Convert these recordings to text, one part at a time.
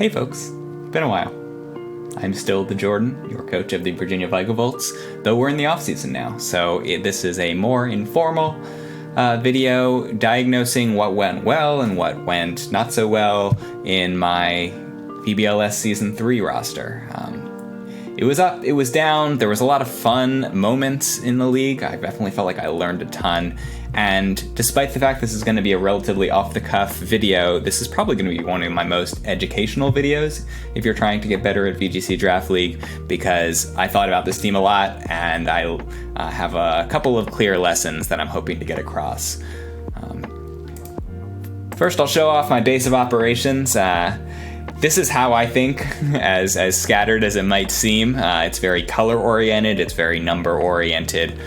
Hey folks, been a while. I'm still the Jordan, your coach of the Virginia Vigovolts, though we're in the off-season now, so this is a more informal video diagnosing what went well and what went not so well in my VBL-S Season 3 roster. It was up, it was down, there was a lot of fun moments in the league. I definitely felt like I learned a ton, and despite the fact this is going to be a relatively off-the-cuff video, this is probably going to be one of my most educational videos if you're trying to get better at VGC Draft League, because I thought about this team a lot, and I have a couple of clear lessons that I'm hoping to get across. First, I'll show off my base of operations. This is how I think, as scattered as it might seem. It's very color-oriented, it's very number-oriented,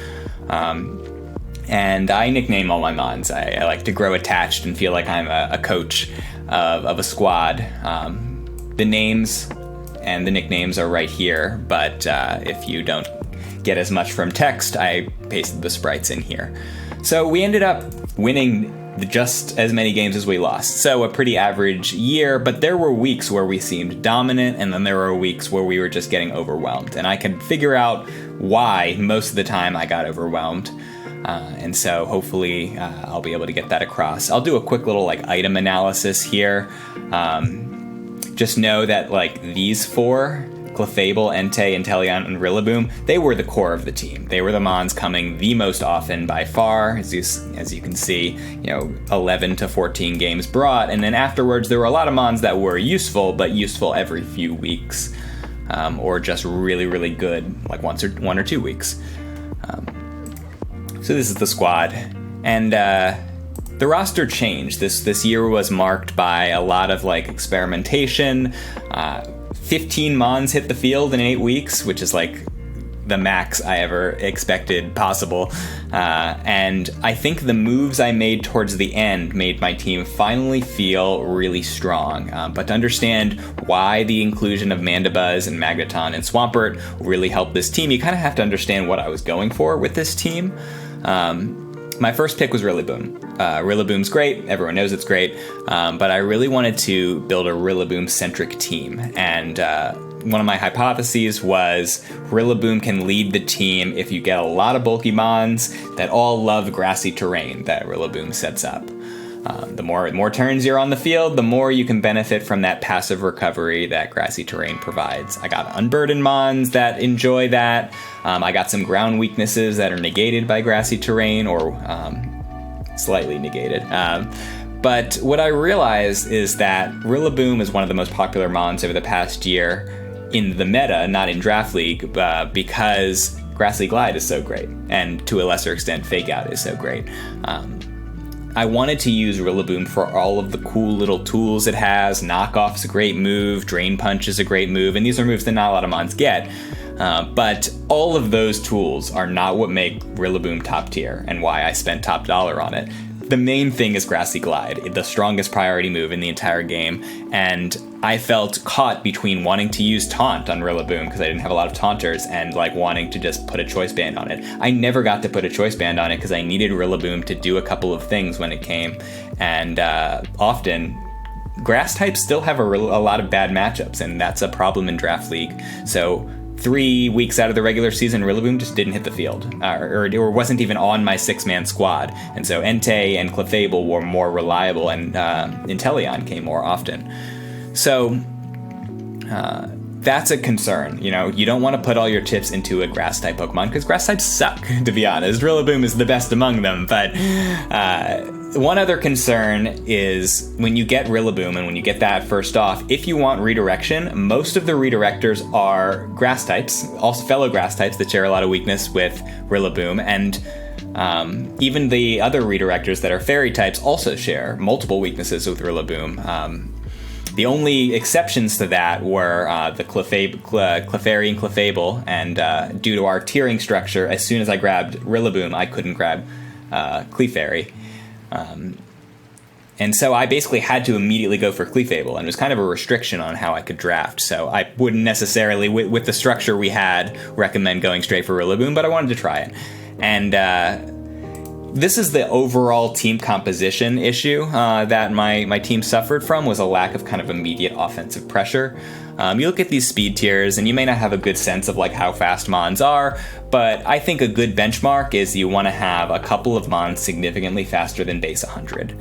and I nickname all my mons. I like to grow attached and feel like I'm a coach of a squad. The names and the nicknames are right here, but if you don't get as much from text, I pasted the sprites in here. So we ended up winning just as many games as we lost. So a pretty average year, but there were weeks where we seemed dominant, and then there were weeks where we were just getting overwhelmed. And I can figure out why most of the time I got overwhelmed. And so hopefully I'll be able to get that across. I'll do a quick little item analysis here. Just know that these four, Clefable, Entei, Inteleon, and Rillaboom, they were the core of the team. They were the mons coming the most often by far, as you can see, 11 to 14 games brought, and then afterwards there were a lot of mons that were useful, but useful every few weeks, or just really, really good, like one or 2 weeks. So this is the squad, and the roster changed. This year was marked by a lot of experimentation. 15 mons hit the field in 8 weeks, which is the max I ever expected possible. And I think the moves I made towards the end made my team finally feel really strong. But to understand why the inclusion of Mandibuzz and Magneton and Swampert really helped this team, you kind of have to understand what I was going for with this team. My first pick was Rillaboom. Rillaboom's great, everyone knows it's great, but I really wanted to build a Rillaboom-centric team, and one of my hypotheses was Rillaboom can lead the team if you get a lot of bulky mons that all love grassy terrain that Rillaboom sets up. The more turns you're on the field, the more you can benefit from that passive recovery that grassy terrain provides. I got unburdened mons that enjoy that. I got some ground weaknesses that are negated by grassy terrain, or slightly negated. But what I realized is that Rillaboom is one of the most popular mons over the past year in the meta, not in Draft League, because Grassy Glide is so great, and to a lesser extent, Fake Out is so great. I wanted to use Rillaboom for all of the cool little tools it has. Knockoff's a great move, Drain Punch is a great move, and these are moves that not a lot of mons get. But all of those tools are not what make Rillaboom top tier and why I spent top dollar on it. The main thing is Grassy Glide, the strongest priority move in the entire game, and I felt caught between wanting to use Taunt on Rillaboom because I didn't have a lot of taunters, and wanting to just put a choice band on it. I never got to put a choice band on it because I needed Rillaboom to do a couple of things when it came, and often grass types still have a lot of bad matchups, and that's a problem in Draft League. So 3 weeks out of the regular season, Rillaboom just didn't hit the field, or wasn't even on my 6-man squad. And so Entei and Clefable were more reliable, and Inteleon came more often. So that's a concern. You don't want to put all your chips into a grass type Pokemon because grass types suck, to be honest. Rillaboom is the best among them, but one other concern is when you get Rillaboom and when you get that first off, if you want redirection, most of the redirectors are grass types, also fellow grass types that share a lot of weakness with Rillaboom, and even the other redirectors that are fairy types also share multiple weaknesses with Rillaboom. The only exceptions to that were the Clefairy and Clefable, and due to our tiering structure, as soon as I grabbed Rillaboom, I couldn't grab Clefairy. And so I basically had to immediately go for Clefable, and it was kind of a restriction on how I could draft. So I wouldn't necessarily, with the structure we had, recommend going straight for Rillaboom, but I wanted to try it. And this is the overall team composition issue that my team suffered from, was a lack of kind of immediate offensive pressure. You look at these speed tiers, and you may not have a good sense of like how fast Mons are, but I think a good benchmark is you want to have a couple of Mons significantly faster than base 100.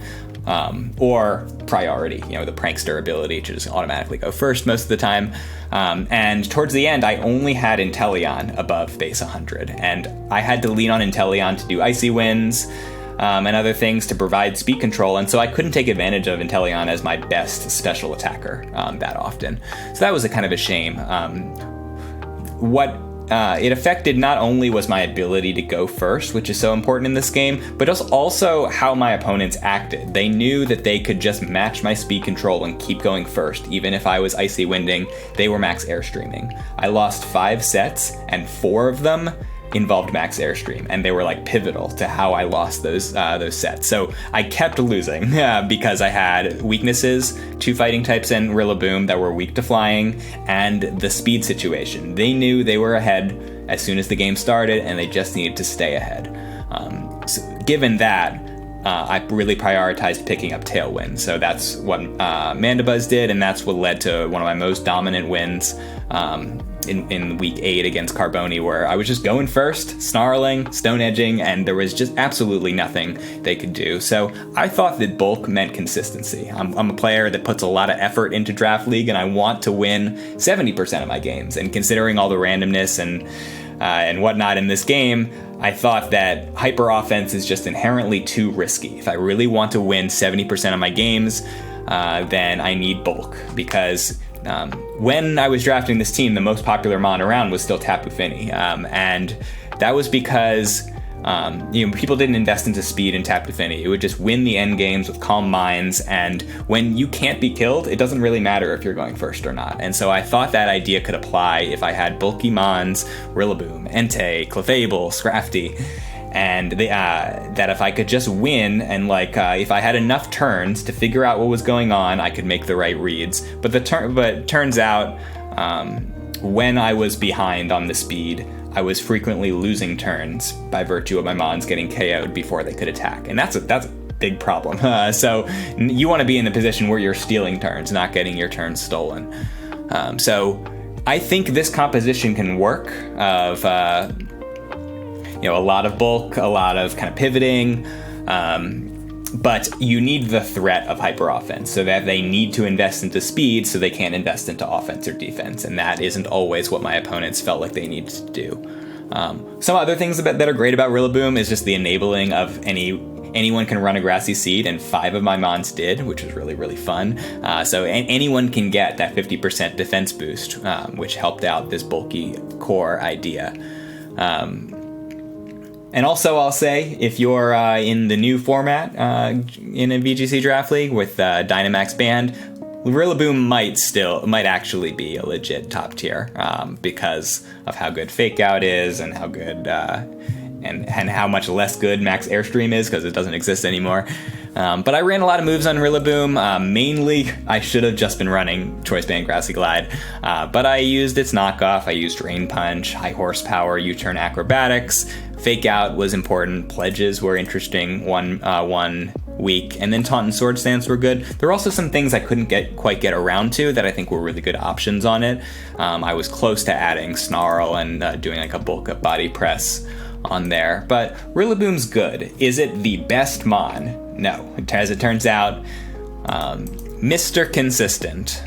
Or priority, the prankster ability to just automatically go first most of the time. And towards the end, I only had Inteleon above base 100, and I had to lean on Inteleon to do icy winds and other things to provide speed control, and so I couldn't take advantage of Inteleon as my best special attacker that often. So that was a kind of a shame. What it affected not only was my ability to go first, which is so important in this game, but also how my opponents acted. They knew that they could just match my speed control and keep going first. Even if I was icy winding, they were max airstreaming. I lost 5 sets, and 4 of them involved max airstream, and they were like pivotal to how I lost those sets. So I kept losing because I had weaknesses, 2 fighting types and Rillaboom that were weak to flying, and the speed situation. They knew they were ahead as soon as the game started, and they just needed to stay ahead. So given that, I really prioritized picking up Tailwind. So that's what Mandibuzz did, and that's what led to one of my most dominant wins in week 8 against Carboni, where I was just going first, snarling, stone edging, and there was just absolutely nothing they could do. So I thought that bulk meant consistency. I'm a player that puts a lot of effort into Draft League, and I want to win 70% of my games. And considering all the randomness and whatnot in this game, I thought that hyper offense is just inherently too risky. If I really want to win 70% of my games, then I need bulk, because when I was drafting this team, the most popular mon around was still Tapu Fini, and that was because people didn't invest into speed in Tapu Fini. It would just win the end games with calm minds, and when you can't be killed, it doesn't really matter if you're going first or not. And so I thought that idea could apply if I had bulky mons, Rillaboom, Entei, Clefable, Scrafty, and that if I could just win, and if I had enough turns to figure out what was going on, I could make the right reads. But turns out when I was behind on the speed, I was frequently losing turns by virtue of my mons getting KO'd before they could attack, and that's a big problem. So you want to be in the position where you're stealing turns, not getting your turns stolen. So I think this composition can work of a lot of bulk, a lot of kind of pivoting, but you need the threat of hyper offense, so that they need to invest into speed so they can't invest into offense or defense, and that isn't always what my opponents felt like they needed to do. Some other things that are great about Rillaboom is just the enabling of anyone can run a Grassy Seed, and 5 of my mons did, which was really, really fun. So anyone can get that 50% defense boost, which helped out this bulky core idea. And also, I'll say, if you're in the new format in a VGC Draft League with Dynamax banned, Rillaboom might actually be a legit top tier because of how good Fake Out is, and how good and how much less good Max Airstream is, because it doesn't exist anymore. But I ran a lot of moves on Rillaboom. Mainly, I should have just been running Choice Band Grassy Glide, but I used its knockoff. I used Rain Punch, High Horsepower, U-Turn Acrobatics. Fake Out was important. Pledges were interesting one week, and then Taunt and Sword Stance were good. There were also some things I couldn't quite get around to that I think were really good options on it. I was close to adding Snarl and doing like a bulk up body press on there, but Rillaboom's good. Is it the best mon? No. As it turns out, Mr. Consistent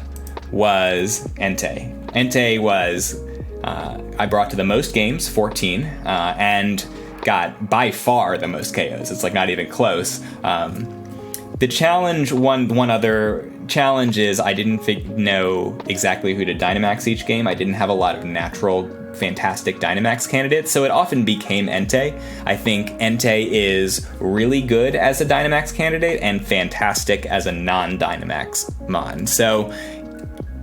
was Entei. Entei was I brought to the most games, 14, and got by far the most KOs. It's like not even close. The challenge, one other challenge is I didn't know exactly who to Dynamax each game. I didn't have a lot of natural, fantastic Dynamax candidates, so it often became Entei. I think Entei is really good as a Dynamax candidate and fantastic as a non-Dynamax mon. So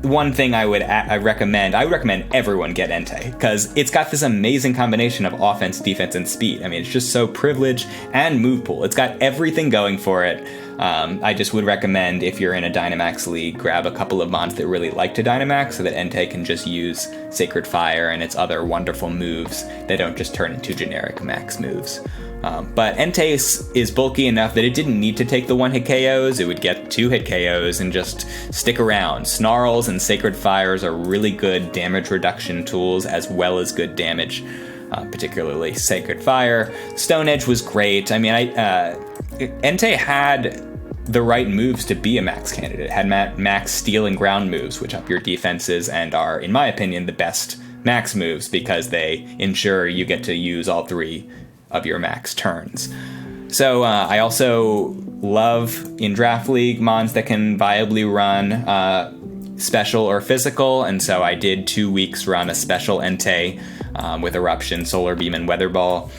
one thing I would recommend everyone get Entei, because it's got this amazing combination of offense, defense, and speed. I mean, it's just so privileged, and move pool. It's got everything going for it. I just would recommend, if you're in a Dynamax league, grab a couple of mons that really like to Dynamax, so that Entei can just use Sacred Fire and its other wonderful moves that don't just turn into generic max moves. But Entei is bulky enough that it didn't need to take the 1-hit KOs. It would get 2-hit KOs and just stick around. Snarls and Sacred Fires are really good damage reduction tools as well as good damage, particularly Sacred Fire. Stone Edge was great. I mean, Entei had the right moves to be a max candidate. It had max steel and ground moves, which up your defenses and are, in my opinion, the best max moves because they ensure you get to use all 3 of your max turns. So I also love in Draft League mons that can viably run special or physical, and so I did 2 weeks run a special Entei with Eruption, Solar Beam, and Weather Ball.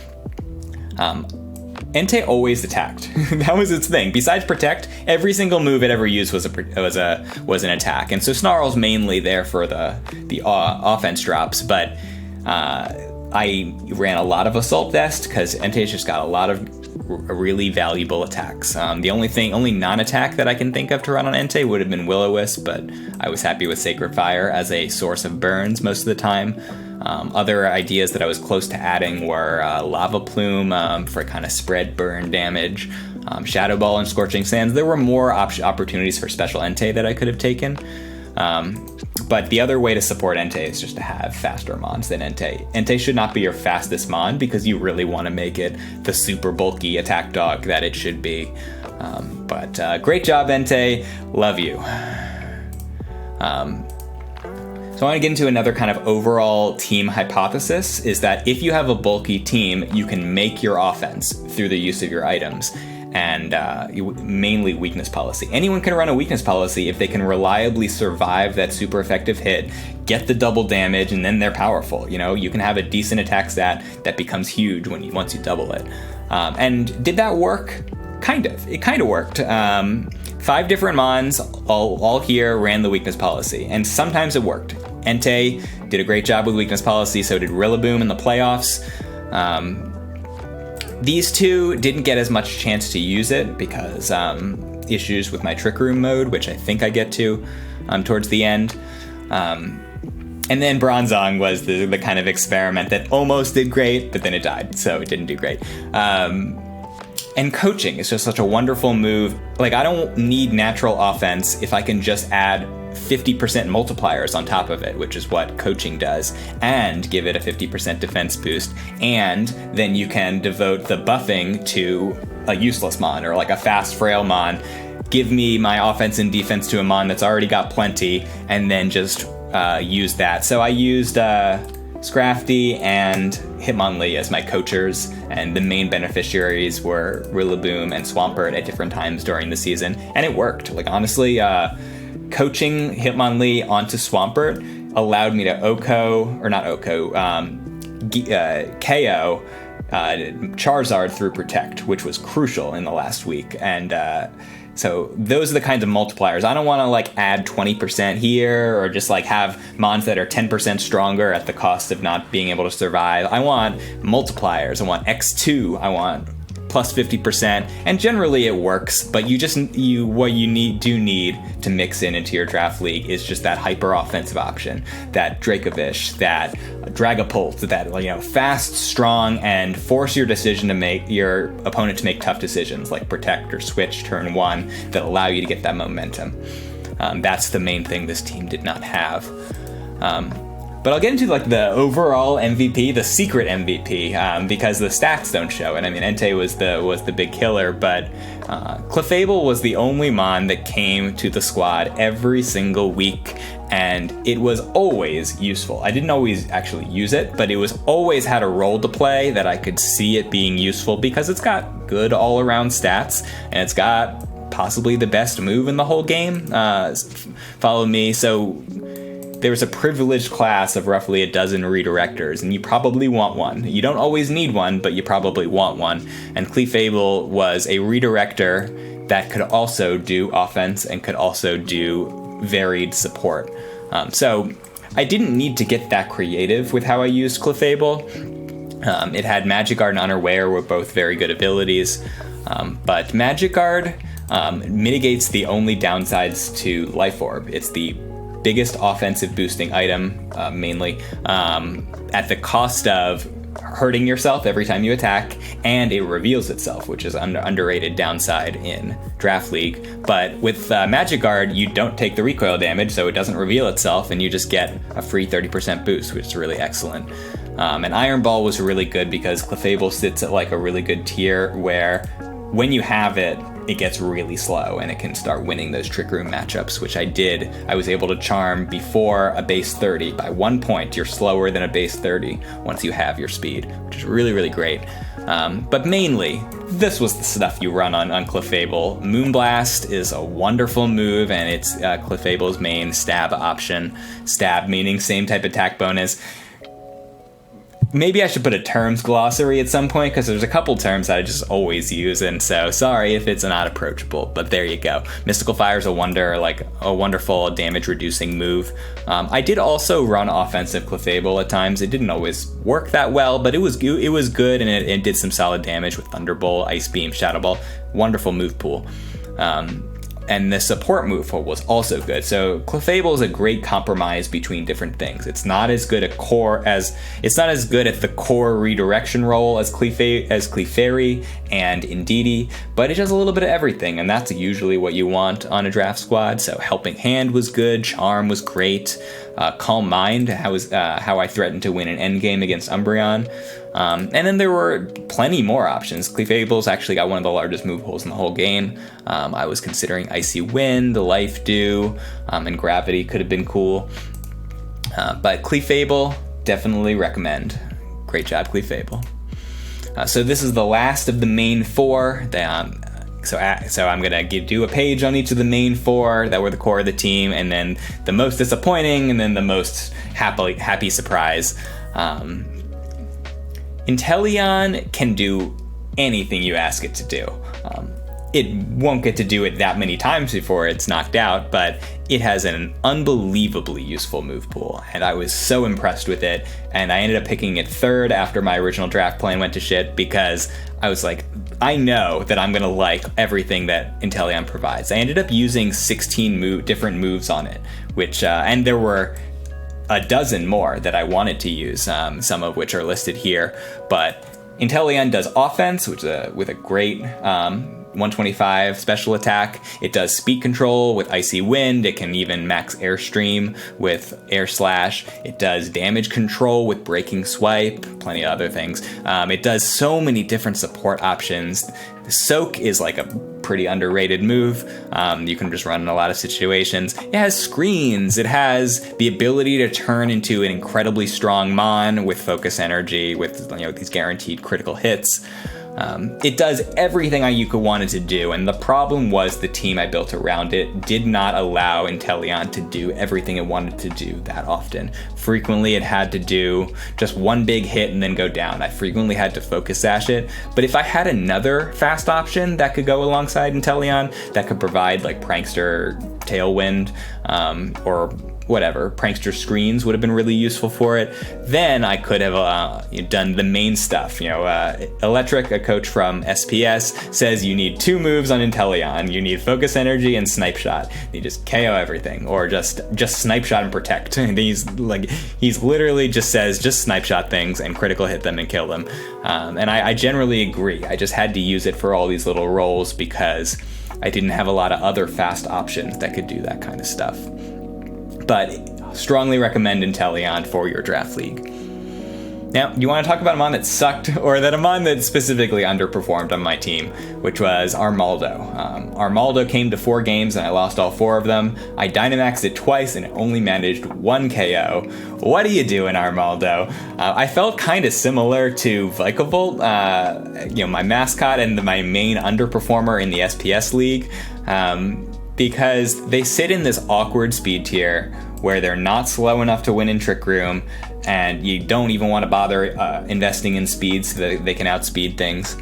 Entei always attacked. That was its thing. Besides protect, every single move it ever used was an attack, and so Snarl's mainly there for the offense drops, but I ran a lot of Assault Vest because Entei's just got a lot of really valuable attacks. The only non-attack that I can think of to run on Entei would have been Will-O-Wisp, but I was happy with Sacred Fire as a source of burns most of the time. Other ideas that I was close to adding were Lava Plume for kind of spread burn damage, Shadow Ball and Scorching Sands. There were more opportunities for special Entei that I could have taken. But the other way to support Entei is just to have faster mons than Entei. Entei should not be your fastest mon because you really want to make it the super bulky attack dog that it should be. But great job, Entei. Love you. So I want to get into another kind of overall team hypothesis, is that if you have a bulky team, you can make your offense through the use of your items. And mainly weakness policy. Anyone can run a weakness policy if they can reliably survive that super effective hit, get the double damage, and then they're powerful. You know, you can have a decent attack stat that becomes huge once you double it. And did that work? Kind of. It kind of worked. 5 different mons, all here, ran the weakness policy, and sometimes it worked. Entei did a great job with weakness policy, so did Rillaboom in the playoffs. These 2 didn't get as much chance to use it because issues with my Trick Room mode, which I think I get to towards the end. And then Bronzong was the kind of experiment that almost did great, but then it died, so it didn't do great. And coaching is just such a wonderful move. Like, I don't need natural offense if I can just add 50% multipliers on top of it, which is what coaching does, and give it a 50% defense boost. And then you can devote the buffing to a useless mon or like a fast frail mon. Give me my offense and defense to a mon that's already got plenty, and then just use that. So I used Scrafty and Hitmonlee as my coachers, and the main beneficiaries were Rillaboom and Swampert at different times during the season, and it worked. Like, honestly, coaching Hitmonlee onto Swampert allowed me to KO Charizard through Protect, which was crucial in the last week. And so those are the kinds of multipliers. I don't want to like add 20% here or just like have mons that are 10% stronger at the cost of not being able to survive. I want multipliers. I want X2. I want plus 50%, and generally it works, but what you need to mix into your draft league is just that hyper offensive option, that Dracovish, that Dragapult, that fast, strong, and force your opponent to make tough decisions like protect or switch turn 1 that allow you to get that momentum. That's the main thing this team did not have. But I'll get into like the overall MVP, the secret MVP, because the stats don't show it. I mean, Entei was the big killer, but Clefable was the only mon that came to the squad every single week, and it was always useful. I didn't always actually use it, but it was always had a role to play that I could see it being useful because it's got good all-around stats, and it's got possibly the best move in the whole game. Follow me. So there's a privileged class of roughly a dozen redirectors, and you probably want one. You don't always need one, but you probably want one. And Clefable was a redirector that could also do offense and could also do varied support. So I didn't need to get that creative with how I used Clefable. It had Magic Guard and Unaware were both very good abilities, but Magic Guard mitigates the only downsides to Life Orb. It's the biggest offensive boosting item, mainly, at the cost of hurting yourself every time you attack, and it reveals itself, which is underrated downside in Draft League. But with Magic Guard, you don't take the recoil damage, so it doesn't reveal itself, and you just get a free 30% boost, which is really excellent. And Iron Ball was really good because Clefable sits at like a really good tier where when you have it, it gets really slow and it can start winning those Trick Room matchups, which I did. I was able to charm before a base 30 by 1 point. You're slower than a base 30 once you have your speed, which is really, really great. But mainly, this was the stuff you run on Clefable. Moonblast is a wonderful move, and it's Clefable's main stab option. Stab meaning same type attack bonus. Maybe I should put a terms glossary at some point, because there's a couple terms that I just always use, and so sorry if it's not approachable, but there you go. Mystical Fire is a wonderful damage-reducing move. I did also run offensive Clefable at times. It didn't always work that well, but it was good, and it did some solid damage with Thunderbolt, Ice Beam, Shadow Ball. Wonderful move pool. And the support move pool was also good. So Clefable is a great compromise between different things. It's not as good at the core redirection role as Clefairy and Indeedee, but it does a little bit of everything, and that's usually what you want on a draft squad. So Helping Hand was good, Charm was great, Calm Mind, how I threatened to win an endgame against Umbreon. And then there were plenty more options. Clefable's actually got one of the largest move pools in the whole game. I was considering Icy Wind, Life Dew, and Gravity could have been cool. But Clefable, definitely recommend. Great job, Clefable. So this is the last of the main four. So I'm going to do a page on each of the main four that were the core of the team, and then the most disappointing, and then the most happy surprise. Inteleon can do anything you ask it to do. It won't get to do it that many times before it's knocked out, but it has an unbelievably useful move pool, and I was so impressed with it, and I ended up picking it third after my original draft plan went to shit, because I was like, I know that I'm going to like everything that Inteleon provides. I ended up using 16 different moves on it, which, and there were a dozen more that I wanted to use, some of which are listed here, but Inteleon does offense, which with a great 125 special attack. It does speed control with Icy Wind. It can even max Airstream with Air Slash. It does damage control with Breaking Swipe, plenty of other things. It does so many different support options. Soak is like a pretty underrated move. You can just run in a lot of situations. It has screens. It has the ability to turn into an incredibly strong Mon with focus energy, with these guaranteed critical hits. It does everything you could want it to do, and the problem was the team I built around it did not allow Inteleon to do everything it wanted to do that often. Frequently, it had to do just one big hit and then go down. I frequently had to focus sash it, but if I had another fast option that could go alongside Inteleon, that could provide like Prankster Tailwind, or whatever, Prankster Screens would have been really useful for it, then I could have done the main stuff. Electric, a coach from SPS, says you need 2 moves on Inteleon. You need Focus Energy and Snipe Shot. You just KO everything, or just Snipe Shot and Protect. He's literally just says just Snipe Shot things and critical hit them and kill them. And I generally agree. I just had to use it for all these little roles because I didn't have a lot of other fast options that could do that kind of stuff. But strongly recommend Inteleon for your draft league. Now, you want to talk about a mon that sucked, or that a mon that specifically underperformed on my team, which was Armaldo. Armaldo came to 4 games and I lost all 4 of them. I Dynamaxed it twice and it only managed 1 KO. What are you doing, Armaldo? I felt kind of similar to Vikavolt, my mascot and my main underperformer in the SPS league, because they sit in this awkward speed tier where they're not slow enough to win in Trick Room, and you don't even want to bother investing in speed so that they can outspeed things.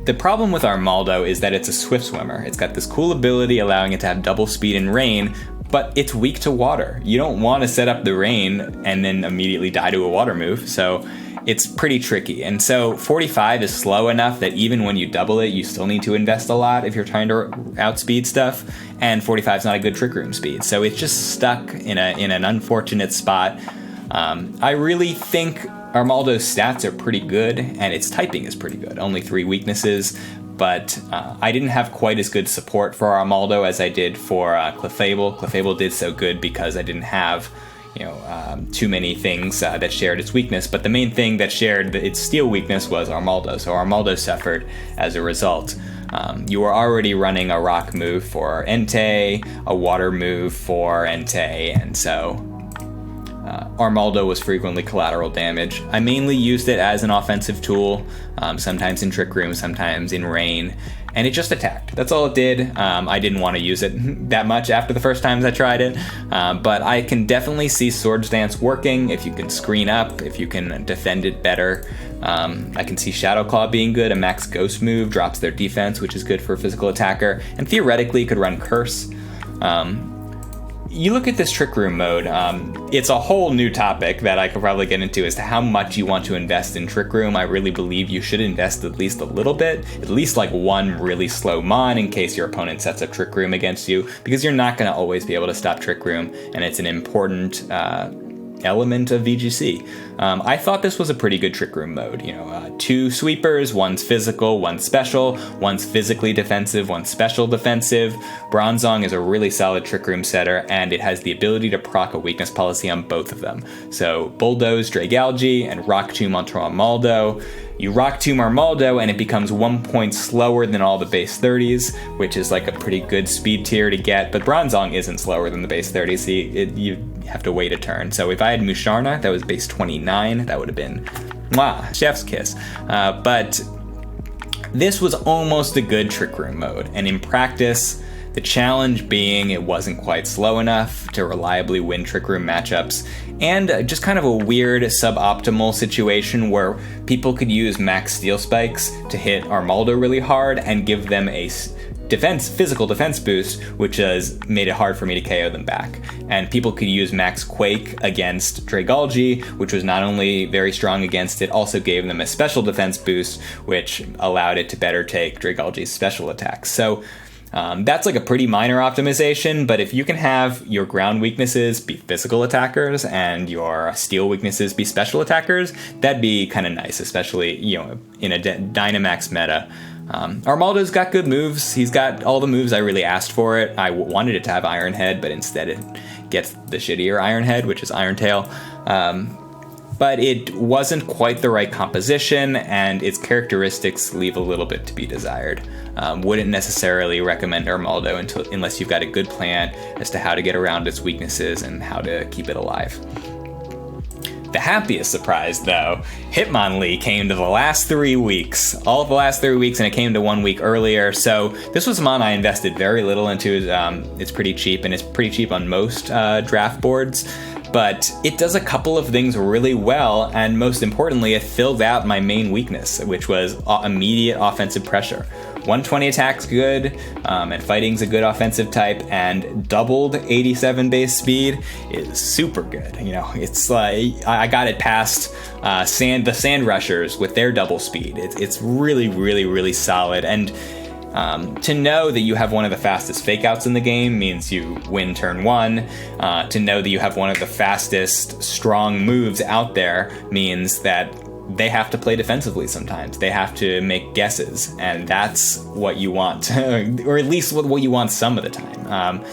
The problem with Armaldo is that it's a swift swimmer. It's got this cool ability allowing it to have double speed in rain, but it's weak to water. You don't want to set up the rain and then immediately die to a water move, so it's pretty tricky. And so 45 is slow enough that even when you double it, you still need to invest a lot if you're trying to outspeed stuff, and 45 is not a good Trick Room speed. So it's just stuck in an unfortunate spot. I really think Armaldo's stats are pretty good, and its typing is pretty good. Only 3 weaknesses, but I didn't have quite as good support for Armaldo as I did for Clefable. Clefable did so good because I didn't have too many things that shared its weakness, but the main thing that shared its steel weakness was Armaldo, so Armaldo suffered as a result. You were already running a rock move for Entei, a water move for Entei, and so Armaldo was frequently collateral damage. I mainly used it as an offensive tool, sometimes in Trick Room, sometimes in Rain, and it just attacked. That's all it did. I didn't want to use it that much after the first times I tried it, but I can definitely see Swords Dance working if you can screen up, if you can defend it better. I can see Shadow Claw being good. A max Ghost move drops their defense, which is good for a physical attacker, and theoretically could run Curse. You look at this Trick Room mode, it's a whole new topic that I could probably get into as to how much you want to invest in Trick Room. I really believe you should invest at least a little bit, at least like one really slow mon in case your opponent sets up Trick Room against you, because you're not going to always be able to stop Trick Room, and it's an important element of VGC. I thought this was a pretty good Trick Room mode. 2 sweepers, one's physical, one's special, one's physically defensive, one's special defensive. Bronzong is a really solid Trick Room setter, and it has the ability to proc a weakness policy on both of them. So Bulldoze Dragalge and Rock Tomb onto Armaldo. You Rock Tomb Armaldo and it becomes 1 point slower than all the base 30s, which is like a pretty good speed tier to get, but Bronzong isn't slower than the base 30s, so you have to wait a turn. So if I had Musharna, that was base 29, that would have been, chef's kiss. But this was almost a good Trick Room mode, and in practice, the challenge being it wasn't quite slow enough to reliably win Trick Room matchups, and just kind of a weird suboptimal situation where people could use max steel spikes to hit Armaldo really hard and give them a physical defense boost, which has made it hard for me to KO them back. And people could use max Quake against Dragalge, which was not only very strong against it, also gave them a special defense boost, which allowed it to better take Dragalge's special attacks. So that's like a pretty minor optimization, but if you can have your ground weaknesses be physical attackers and your steel weaknesses be special attackers, that'd be kind of nice, especially in a Dynamax meta. Armaldo's got good moves. He's got all the moves I really asked for it. I wanted it to have Iron Head, but instead it gets the shittier Iron Head, which is Iron Tail. But it wasn't quite the right composition, and its characteristics leave a little bit to be desired. Wouldn't necessarily recommend Armaldo unless you've got a good plan as to how to get around its weaknesses and how to keep it alive. The happiest surprise, though, Hitmonlee came to the last 3 weeks. All of the last 3 weeks, and it came to 1 week earlier. So this was a mon I invested very little into. It's pretty cheap, and it's pretty cheap on most draft boards. But it does a couple of things really well, and most importantly, it filled out my main weakness, which was immediate offensive pressure. 120 attack's good, and fighting's a good offensive type, and doubled 87 base speed is super good. It's like I got it past the Sand Rushers with their double speed. It's really, really, really solid, and to know that you have one of the fastest fake outs in the game means you win turn 1. To know that you have one of the fastest strong moves out there means that they have to play defensively sometimes. They have to make guesses, and that's what you want, or at least what you want some of the time,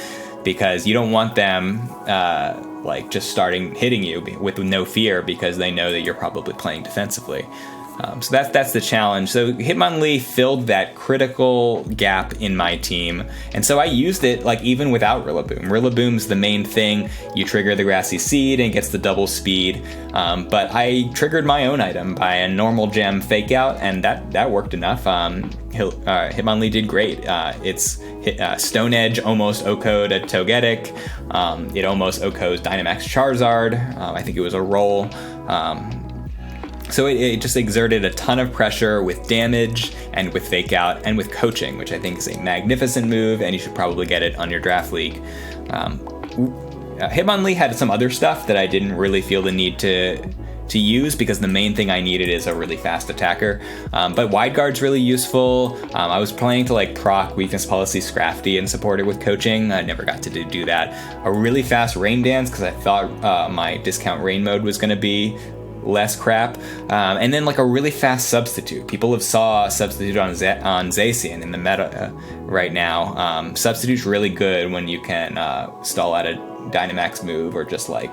because you don't want them just starting hitting you with no fear because they know that you're probably playing defensively. So that's the challenge. So Hitmonlee filled that critical gap in my team, and so I used it even without Rillaboom. Rillaboom's the main thing. You trigger the Grassy Seed and it gets the double speed, but I triggered my own item by a normal gem fake out, and that worked enough. Hitmonlee did great. It's Stone Edge almost OHKO'd a Togetic. It almost OHKO's Dynamax Charizard. I think it was a roll. So it just exerted a ton of pressure with damage and with fake out and with coaching, which I think is a magnificent move, and you should probably get it on your draft league. Hitmonlee had some other stuff that I didn't really feel the need to use because the main thing I needed is a really fast attacker. But Wide Guard's really useful. I was planning to proc Weakness Policy Scrafty and support it with coaching. I never got to do that. A really fast Rain Dance because I thought my discount rain mode was going to be less crap. And then like a really fast substitute. People have saw a substitute on Zacian in the meta right now. Substitute's really good when you can stall out a Dynamax move or just like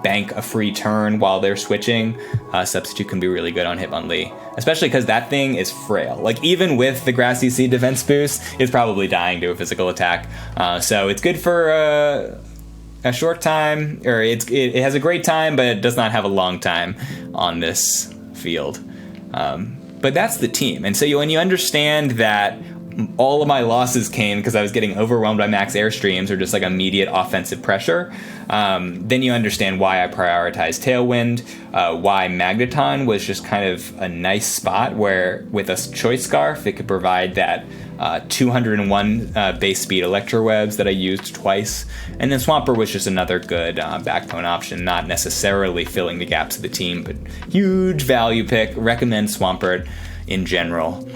bank a free turn while they're switching. Substitute can be really good on Hitmonlee, especially because that thing is frail. Like even with the Grassy Seed defense boost, it's probably dying to a physical attack. So it's good for a short time, or it has a great time, but it does not have a long time on this field. But that's the team. And so when you understand that all of my losses came because I was getting overwhelmed by max airstreams or just like immediate offensive pressure, then you understand why I prioritized Tailwind, why Magneton was just kind of a nice spot where with a Choice Scarf, it could provide that 201 base speed Electrowebs that I used twice. And then Swampert was just another good backbone option, not necessarily filling the gaps of the team, but huge value pick. Recommend Swampert in general.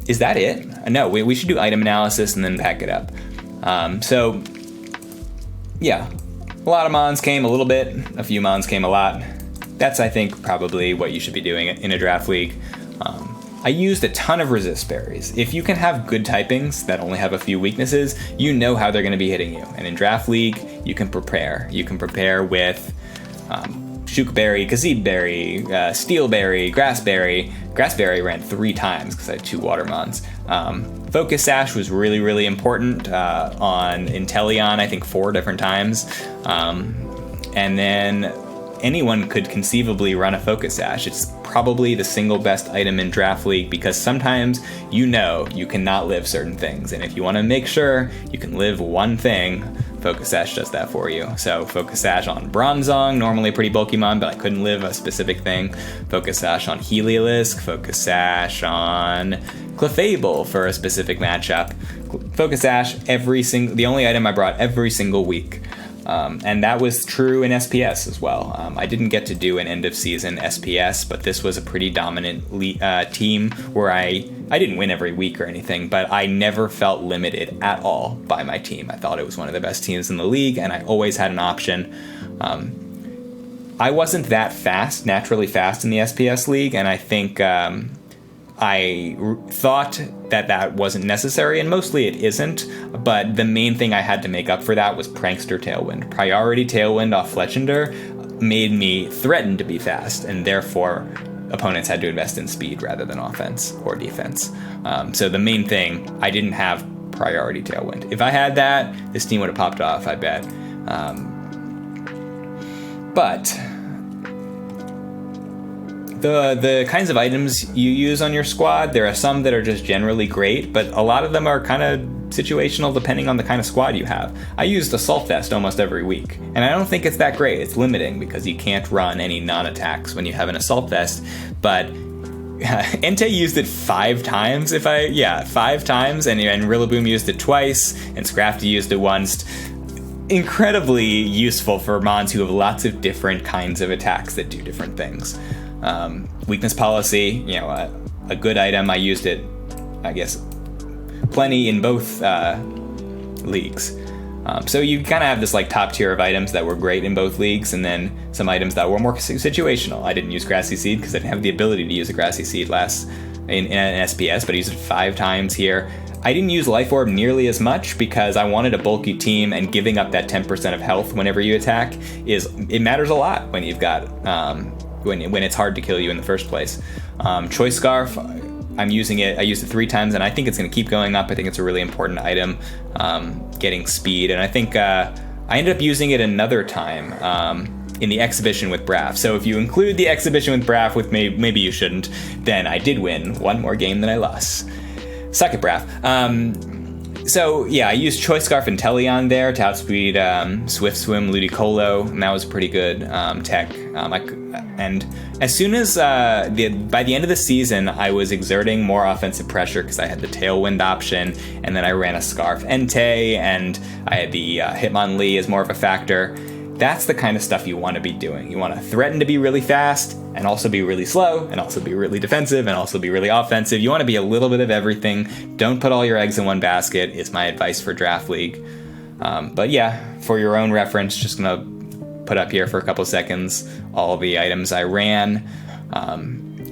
Is that it? No, we should do item analysis and then back it up. So, yeah, a lot of mons came a little bit, a few mons came a lot. That's, I think, probably what you should be doing in a draft league. I used a ton of resist berries. If you can have good typings that only have a few weaknesses, you know how they're going to be hitting you. And in draft league, you can prepare. You can prepare with Shookberry, Kazibberry, Steelberry, Grassberry. Grassberry ran 3 times because I had 2 water mons. Focus Sash was really, really important on Inteleon, I think 4 different times. And then anyone could conceivably run a Focus Sash. It's probably the single best item in Draft League because sometimes you know you cannot live certain things. And if you want to make sure you can live one thing, Focus Sash does that for you. So Focus Sash on Bronzong, normally a pretty bulky mon, but I couldn't live a specific thing. Focus Sash on Heliolisk, Focus Sash on Clefable for a specific matchup. Focus Sash the only item I brought every single week. And that was true in SPS as well. I didn't get to do an end of season SPS, but this was a pretty dominant team where I didn't win every week or anything, but I never felt limited at all by my team. I thought it was one of the best teams in the league, and I always had an option. I wasn't that fast, naturally fast in the SPS league, and I think I thought that wasn't necessary, and mostly it isn't, but the main thing I had to make up for that was Prankster Tailwind. Priority Tailwind off Fletchender made me threaten to be fast, and therefore opponents had to invest in speed rather than offense or defense. So the main thing, I didn't have Priority Tailwind. If I had that, this team would have popped off, I bet. But the kinds of items you use on your squad, there are some that are just generally great, but a lot of them are kind of situational depending on the kind of squad you have. I used Assault Vest almost every week, and I don't think it's that great. It's limiting because you can't run any non-attacks when you have an Assault Vest, but Entei used it 5 times, 5 times, and Rillaboom used it twice, and Scrafty used it once. Incredibly useful for mons who have lots of different kinds of attacks that do different things. Weakness Policy, a good item. I used it, I guess, plenty in both leagues. So you kind of have this like top tier of items that were great in both leagues, and then some items that were more situational. I didn't use Grassy Seed because I didn't have the ability to use a Grassy Seed last in an SPS, but I used it 5 times here. I didn't use Life Orb nearly as much because I wanted a bulky team, and giving up that 10% of health whenever you attack it matters a lot when you've got when it's hard to kill you in the first place. Choice Scarf, I'm using it. I used it 3 times, and I think it's going to keep going up. I think it's a really important item, getting speed, and I think I ended up using it another time in the exhibition with Braff. So if you include the exhibition with Braff with me, maybe you shouldn't, then I did win one more game than I lost. Suck it, Braff. So yeah, I used Choice Scarf and Inteleon there to outspeed Swift Swim, Ludicolo, and that was pretty good tech. And as soon as by the end of the season, I was exerting more offensive pressure because I had the Tailwind option, and then I ran a Scarf Entei, and I had the Hitmonlee as more of a factor. That's the kind of stuff you want to be doing. You want to threaten to be really fast, and also be really slow, and also be really defensive, and also be really offensive. You want to be a little bit of everything. Don't put all your eggs in one basket, is my advice for Draft League. But yeah, for your own reference, just going to put up here for a couple seconds all the items I ran.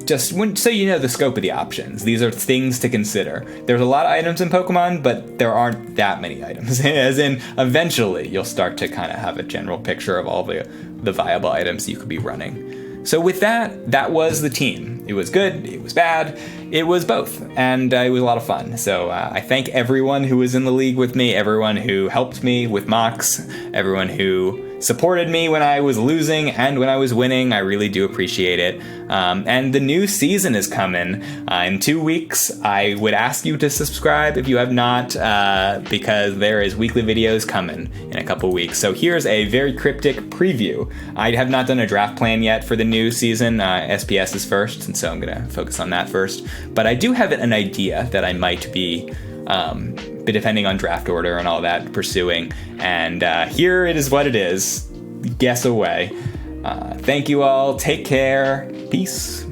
So you know the scope of the options. These are things to consider. There's a lot of items in Pokemon, but there aren't that many items. As in, eventually, you'll start to kind of have a general picture of all the viable items you could be running. So with that was the team. It was good, it was bad, it was both, and it was a lot of fun. So I thank everyone who was in the league with me, everyone who helped me with mocks, everyone who supported me when I was losing and when I was winning. I really do appreciate it. And the new season is coming in 2 weeks. I would ask you to subscribe if you have not, because there is weekly videos coming in a couple weeks. So here's a very cryptic preview. I have not done a draft plan yet for the new season. SPS is first, and so I'm going to focus on that first. But I do have an idea that I might be depending on draft order and all that, pursuing. And here it is what it is. Guess away. Thank you all. Take care. Peace.